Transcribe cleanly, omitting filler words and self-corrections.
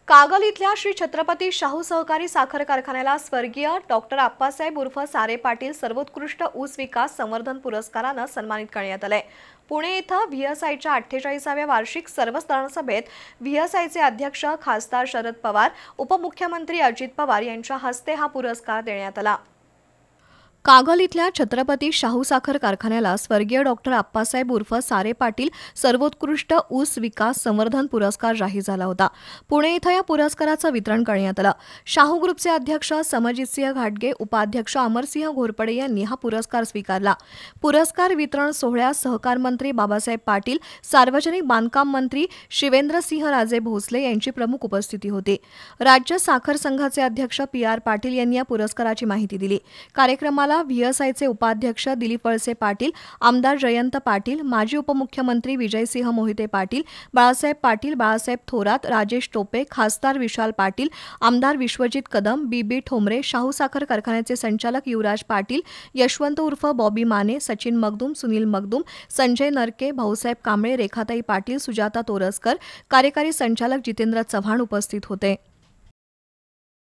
कागल इथल्या श्री छत्रपती शाहू सहकारी साखर कारखान्याला स्वर्गीय डॉक्टर आप्पासाहेब उर्फ सारे पाटील सर्वोत्कृष्ट ऊस विकास संवर्धन पुरस्कारानं सन्मानित करण्यात आलंय। पुणे इथं व्हीएसआयच्या 48व्या वार्षिक सर्वसाधारण सभेत व्हीएसआयचे अध्यक्ष खासदार शरद पवार, उपमुख्यमंत्री अजित पवार यांच्या हस्ते हा पुरस्कार देण्यात आला। कागल इथल्या छत्रपती शाहू साखर कारखान्याला स्वर्गीय डॉक्टर आप्पासाहेब उर्फ सारे पाटील सर्वोत्कृष्ट ऊस विकास संवर्धन पुरस्कार जाहीर झाला होता। पुणे इथं या पुरस्काराचं वितरण करण्यात आलं। शाहू ग्रुपचे अध्यक्ष समजितसिंह घाटगे, उपाध्यक्ष अमरसिंह घोरपडे यांनी हा पुरस्कार स्वीकारला। पुरस्कार वितरण सोहळ्यात सहकार मंत्री बाबासाहेब पाटील, सार्वजनिक बांधकाम मंत्री शिवेंद्रसिंहराजे भोसले यांची प्रमुख उपस्थिती होती। राज्य साखर संघाचे अध्यक्ष PR पाटील यांनी या पुरस्काराची माहिती दिली। कार्यक्रमाला व्हीएसआयचे उपाध्यक्ष दिलीप वळसे पाटील, आमदार जयंत पाटील, माजी उपमुख्यमंत्री विजयसिंह मोहिते पाटील, बाळासाहेब पाटील, बाळासाहेब थोरात, राजेश टोपे, खासदार विशाल पाटील, आमदार विश्वजित कदम, बीबी ठोंबरे, शाहू साखर कारखान्याचे संचालक युवराज पाटील, यशवंत उर्फ बॉबी माने, सचिन मगदूम, सुनील मगदूम, संजय नरके, भाऊसाहेब कांबळे, रेखाताई पाटील, सुजाता तोरसकर, कार्यकारी संचालक जितेंद्र चव्हाण उपस्थित होते।